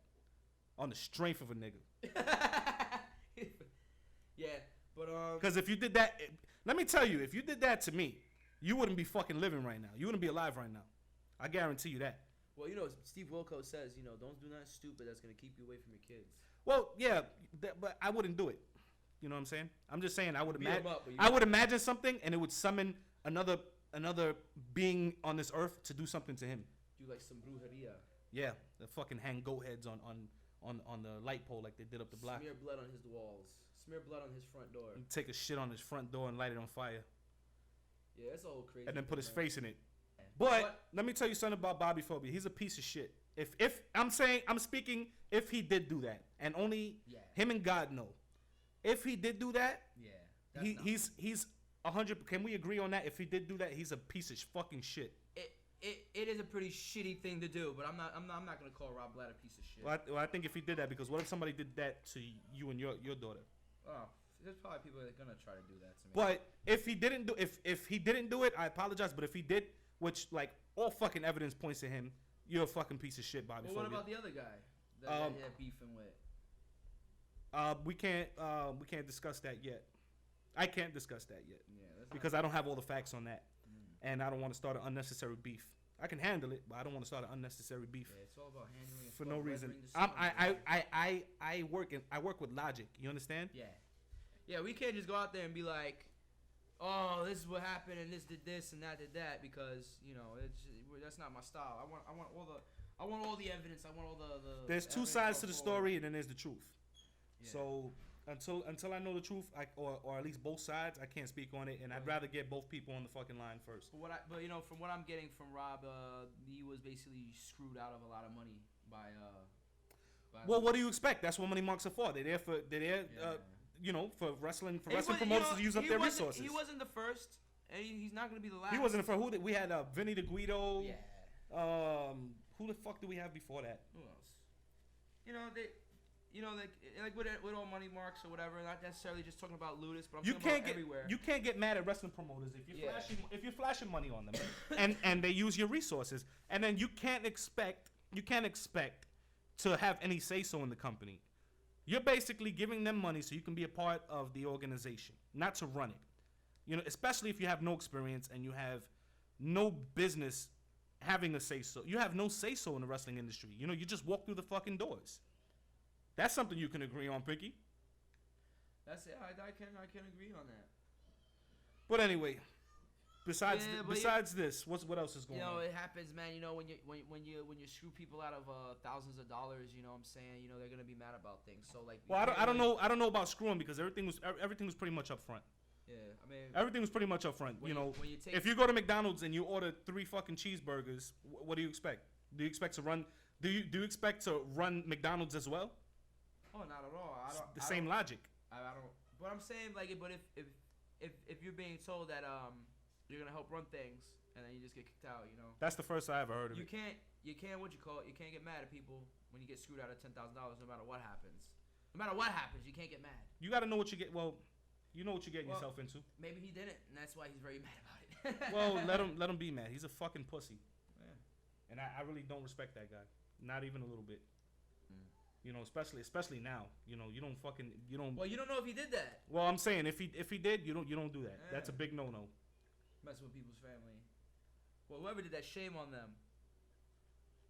On the strength of a nigga. Yeah, but because if you did that, let me tell you, if you did that to me, you wouldn't be fucking living right now. You wouldn't be alive right now. I guarantee you that. Well, Steve Wilkos says, don't do nothing stupid that's gonna keep you away from your kids. Well, yeah, but I wouldn't do it. You know what I'm saying? I'm just saying I would imagine something, and it would summon another being on this earth to do something to him. Do like some brujeria. Yeah, the fucking hang goat heads on the light pole like they did up the block. Smear blood on his walls. Smear blood on his front door. And take a shit on his front door and light it on fire. Yeah, that's all crazy. And then put his face in it. But let me tell you something about Bobby Phobia. He's a piece of shit. If I'm speaking if he did do that, and only him and God know. If he did do that, he's 100. Can we agree on that? If he did do that, he's a piece of fucking shit. It is a pretty shitty thing to do, but I'm not gonna call Rob Blatt a piece of shit. Well, I think if he did that, because what if somebody did that to you and your daughter? Oh, there's probably people that are gonna try to do that to me. But if he didn't do it, I apologize. But if he did, which like all fucking evidence points to him, you're a fucking piece of shit, Bobby. Well, what about the other guy that they're beefing with? We can't discuss that yet. I can't discuss that yet. Yeah, because I don't have all the facts on that, and I don't want to start an unnecessary beef. I can handle it, but I don't want to start an unnecessary beef. Yeah, it's all about handling it for no reason. I work with logic. You understand? Yeah. We can't just go out there and be like, oh, this is what happened, and this did this, and that did that, because that's not my style. I want all the evidence. I want all the. There's two sides to the story, and then there's the truth. Yeah. So until I know the truth, or at least both sides, I can't speak on it, and I'd rather get both people on the fucking line first. But from what I'm getting from Rob, he was basically screwed out of a lot of money by. Well, what do you expect? That's what money marks are for. They're there for for wrestling promoters to use up their resources. He wasn't the first, and he's not going to be the last. He wasn't the first. We had Vinny DeGuido. Yeah. Who the fuck did we have before that? Who else? Like with all money marks or whatever. Not necessarily just talking about Ludus, but I'm talking about everywhere. You can't get mad at wrestling promoters if you're flashing money on them, and they use your resources, and then you can't expect to have any say so in the company. You're basically giving them money so you can be a part of the organization, not to run it. Especially if you have no experience and you have no business having a say so. You have no say so in the wrestling industry. You just walk through the fucking doors. That's something you can agree on, Pinkie. That's it. I can agree on that. But anyway, besides this, what else is going on? It happens, man. When you screw people out of thousands of dollars, you know what I'm saying? They're gonna be mad about things. So like, well, I don't know about screwing, because everything was pretty much up front. Yeah, I mean, Everything was pretty much up front. when when you take, If you go to McDonald's and you order 3 fucking cheeseburgers, what do you expect? Do you expect to run? Do you expect to run McDonald's as well? oh, not at all. The same logic. I don't. But I'm saying like, but if you're being told that you're gonna help run things and then you just get kicked out, you know. That's the first I ever heard of You it. can't what you call it. You can't get mad at people when you get screwed out of $10,000 no matter what happens. No matter what happens, you can't get mad. You got to know what you get. Well, you know what you're getting yourself into. Maybe he didn't, and that's why he's very mad about it. Well, let him be mad. He's a fucking pussy. Yeah. And I really don't respect that guy. Not even a little bit. Mm. You know, especially now. You know, you don't. Well, you don't know if he did that. Well, I'm saying if he did, you don't do that. Yeah. That's a big no. Messing with people's family. Well, whoever did that, shame on them.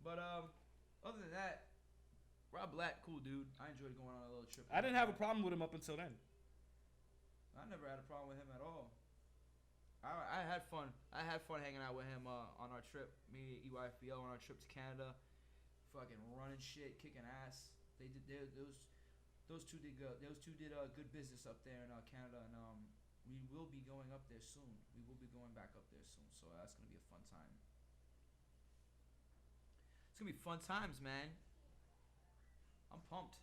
But other than that, Rob Black, cool dude. I enjoyed going on a little trip. I didn't have a problem with him up until then. I never had a problem with him at all. I had fun. I had fun hanging out with him on our trip. Me and EYFBO on our trip to Canada. Fucking running shit, kicking ass. Those two did good. Those two did good business up there in Canada, and we will be going up there soon. We will be going back up there soon, so that's gonna be a fun time. It's gonna be fun times, man. I'm pumped.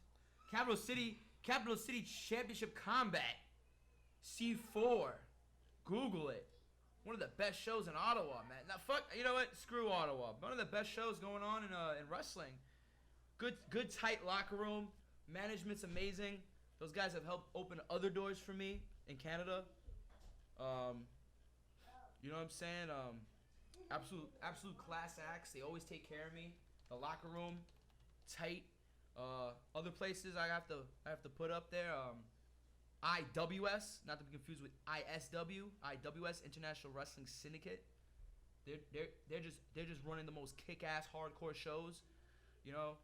Capital City Championship Combat. C4. Google it. One of the best shows in Ottawa, man. Now, fuck, you know what? Screw Ottawa. One of the best shows going on in wrestling. Good tight locker room. Management's amazing. Those guys have helped open other doors for me in Canada. You know what I'm saying? Absolute class acts. They always take care of me. The locker room, tight. Other places I have to put up there. IWS, not to be confused with ISW. IWS, International Wrestling Syndicate. They're just running the most kick-ass hardcore shows. You know,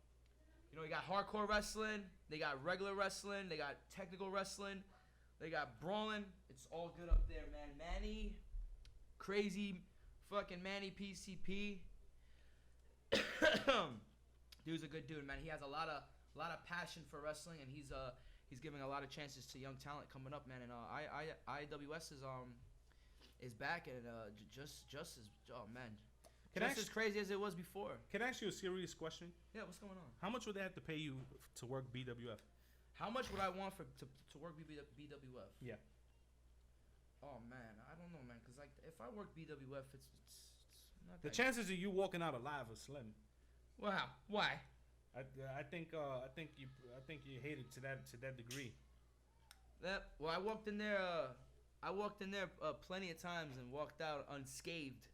you got hardcore wrestling, they got regular wrestling, they got technical wrestling, they got brawling. It's all good up there, man. Manny, crazy fucking Manny PCP. Dude's a good dude, man. He has a lot of passion for wrestling, and he's giving a lot of chances to young talent coming up, man. And IWS is back, and just as as crazy as it was before. Can I ask you a serious question? Yeah, what's going on? How much would they have to pay you to work BWF? How much would I want to work BWF? Yeah. Oh man, I don't know, man. Cause like if I work BWF, it's not The that chances of you walking out alive are slim. Wow. Why? I think you hate it to that degree. Well, I walked in there plenty of times and walked out unscathed.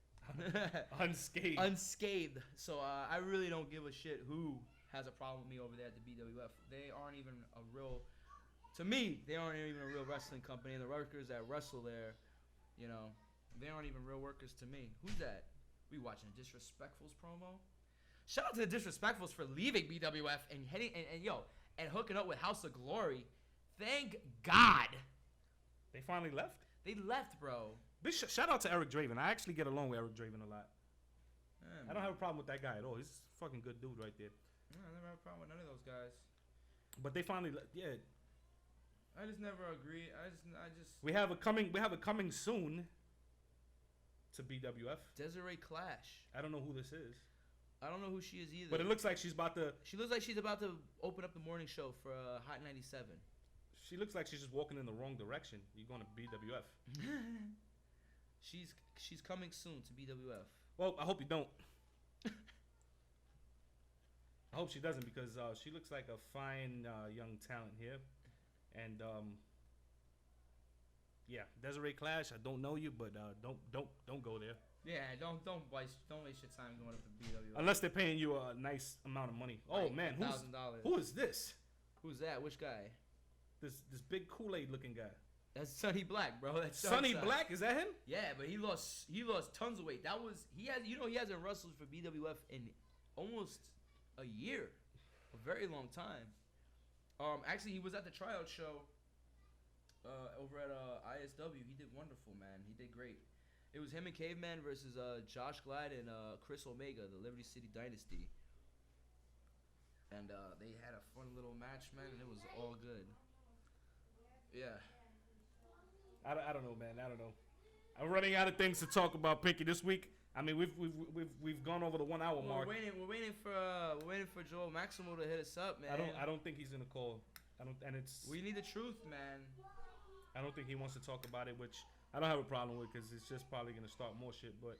Unscathed. So I really don't give a shit who has a problem with me over there at the BWF. They aren't even a real. To me, they aren't even a real wrestling company. And the workers that wrestle there, you know, they aren't even real workers to me. Who's that? We watching a Disrespectfuls promo? Shout out to the Disrespectfuls for leaving BWF and heading and hooking up with House of Glory. Thank God. They finally left? They left, bro. Big shout out to Eric Draven. I actually get along with Eric Draven a lot. Yeah, I don't have a problem with that guy at all. He's a fucking good dude right there. Yeah, I never have a problem with none of those guys. But they finally yeah. I just never agree. I just We have a coming soon to BWF. Desiree Clash. I don't know who this is. I don't know who she is either. But it looks like she's about to. She looks like she's about to open up the morning show for Hot 97. She looks like she's just walking in the wrong direction. You're going to BWF. She's coming soon to BWF. Well, I hope you don't. I hope she doesn't because she looks like a fine young talent here, and yeah, Desiree Clash. I don't know you, but don't go there. Yeah, don't waste your time going up to BWF. Unless they're paying you a nice amount of money. Oh man, who is this? Who's that? Which guy? This big Kool-Aid looking guy. That's Sonny Black, bro. That's Sonny Black, is that him? Yeah, but he lost tons of weight. He hasn't wrestled for BWF in almost a year, a very long time. Actually, he was at the tryout show over at ISW. He did wonderful, man. He did great. It was him and Caveman versus Josh Glad and Chris Omega, the Liberty City Dynasty. And they had a fun little match, man, and it was all good. Yeah. I don't know, man. I don't know. I'm running out of things to talk about, Pinkie, this week. I mean, we've gone over the 1 hour mark. We're waiting for Joel Maximo to hit us up, man. I don't think he's gonna call. We need the truth, man. I don't think he wants to talk about it, which I don't have a problem with because it's just probably gonna start more shit. But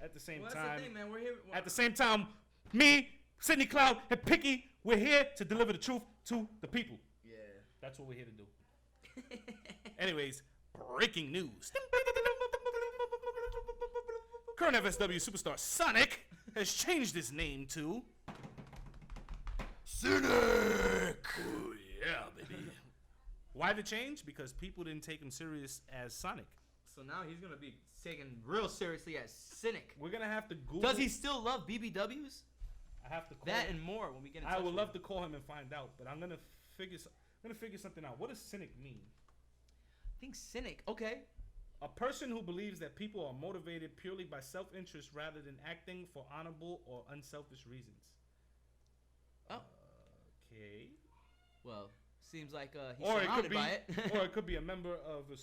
at the same Well, time, that's the thing, man. We're here. at the same time, me, Sidney Cloud, and Pinkie, we're here to deliver the truth to the people. Yeah. That's what we're here to do. Anyways, breaking news. Current FSW superstar Sonic has changed his name to Cynic. Oh, yeah, baby. Why the change? Because people didn't take him serious as Sonic. So now he's gonna be taken real seriously as Cynic. We're gonna have to Google. Does he still love BBWs? I have to call that him. and more when we get. I would love to call him and find out, but I'm gonna figure something out. What does cynic mean? I think cynic. Okay. A person who believes that people are motivated purely by self-interest rather than acting for honorable or unselfish reasons. Oh. Okay. Well, seems like he's surrounded by it. Or it could be a member of a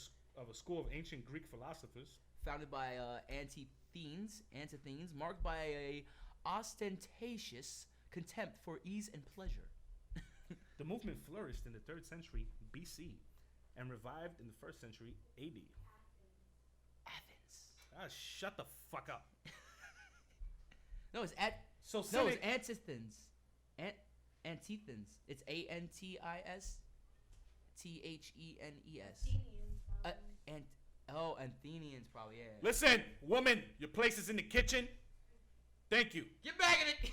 school of ancient Greek philosophers. Founded by Antithenes, marked by a ostentatious contempt for ease and pleasure. The movement flourished in the 3rd century BC and revived in the 1st century AD. Athens. Shut the fuck up. No, it's Antithenes. Antithenes. It's Antithenes. Athenians probably, yeah. Listen, woman, your place is in the kitchen. Thank you. Get back in it.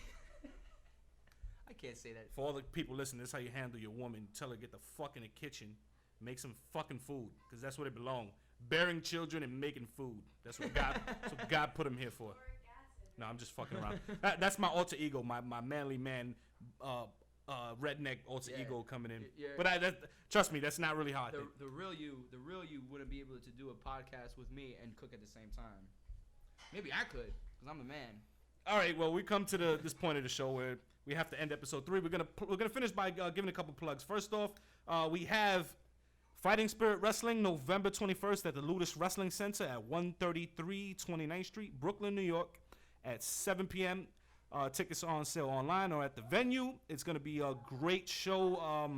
I can't say that. For all the people listening, this is how you handle your woman. Tell her get the fuck in the kitchen, make some fucking food, because that's what it belongs. Bearing children and making food. That's what God put him here for. No, I'm just fucking around. That's my alter ego, my manly man, redneck alter ego coming in. But trust me, that's not really hard. The real you wouldn't be able to do a podcast with me and cook at the same time. Maybe I could, because I'm the man. All right, well, we come to this point of the show where we have to end episode 3. We're gonna finish by giving a couple plugs. First off, we have Fighting Spirit Wrestling, November 21st at the Ludus Wrestling Center at 133 29th Street, Brooklyn, New York, at 7 p.m. Tickets are on sale online or at the venue. It's going to be a great show.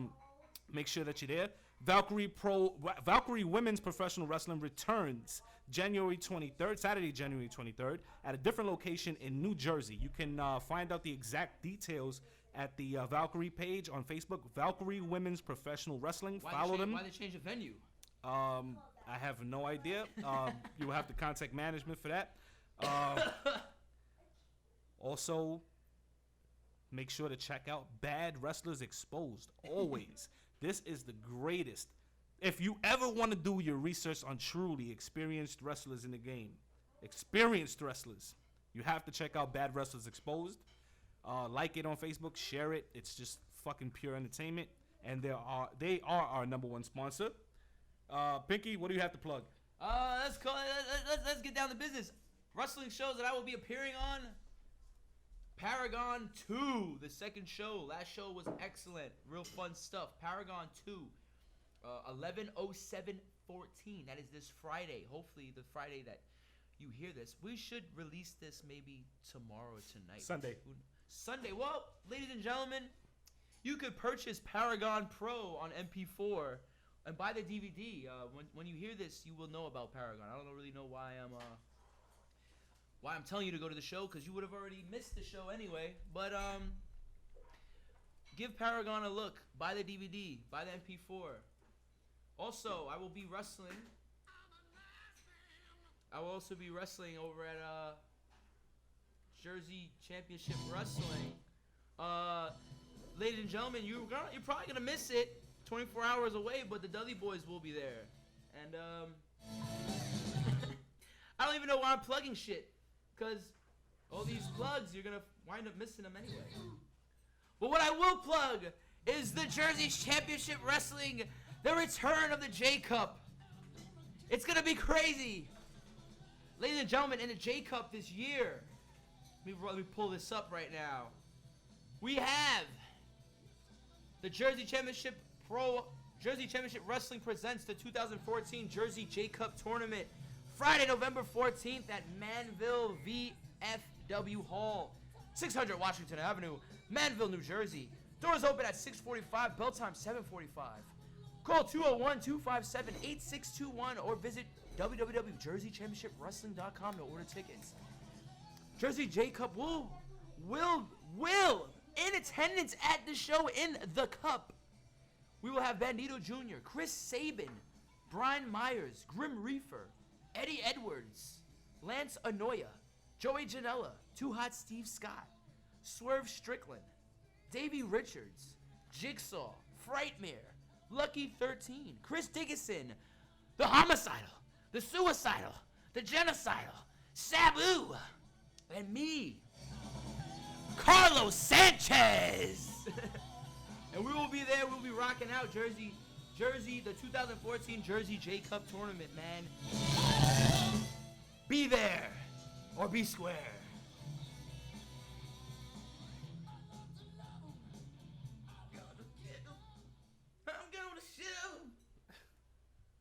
Make sure that you're there. Valkyrie Women's Professional Wrestling returns Saturday, January 23rd, at a different location in New Jersey. You can find out the exact details at the Valkyrie page on Facebook, Valkyrie Women's Professional Wrestling. Follow them. Why they change the venue? I have no idea. You will have to contact management for that. Also, make sure to check out Bad Wrestlers Exposed. Always. This is the greatest. If you ever want to do your research on truly experienced wrestlers in the game, you have to check out Bad Wrestlers Exposed. Like it on Facebook, share it. It's just fucking pure entertainment, and they are our number one sponsor. Pinkie, what do you have to plug? Let's get down to business. Wrestling shows that I will be appearing on. Paragon 2, the second show. Last show was excellent, real fun stuff. Paragon 2, 11/07/14. That is this Friday. Hopefully, the Friday that you hear this. We should release this maybe tomorrow or tonight. Sunday. Well, ladies and gentlemen, you could purchase Paragon Pro on MP4 and buy the DVD. When you hear this, you will know about Paragon. I don't really know why I'm telling you to go to the show, because you would have already missed the show anyway. But give Paragon a look. Buy the DVD. Buy the MP4. Also, I will be wrestling. I will also be wrestling over at Jersey Championship Wrestling. Ladies and gentlemen, you're probably gonna miss it. 24 hours away, but the Dudley Boys will be there. And I don't even know why I'm plugging shit, because all these plugs, you're gonna wind up missing them anyway. But what I will plug is the Jersey Championship Wrestling, the return of the J Cup. It's gonna be crazy. Ladies and gentlemen, in the J Cup this year, let me pull this up right now. We have the Jersey Championship Pro Jersey Championship Wrestling presents the 2014 Jersey J Cup Tournament. Friday, November 14th at Manville VFW Hall, 600 Washington Avenue, Manville, New Jersey. Doors open at 6:45, bell time 7:45. Call 201-257-8621 or visit www.jerseychampionshipwrestling.com to order tickets. Jersey J Cup will in attendance at the show in the Cup. We will have Bandito Jr., Chris Sabin, Brian Myers, Grim Reefer, Eddie Edwards, Lance Anoya, Joey Janela, Too Hot Steve Scott, Swerve Strickland, Davey Richards, Jigsaw, Frightmare, Lucky 13, Chris Dickinson, The Homicidal, The Suicidal, The Genocidal, Sabu, and me, Carlos Sanchez. And we will be there. We'll be rocking out Jersey, the 2014 Jersey J Cup Tournament, man. Be there or be square.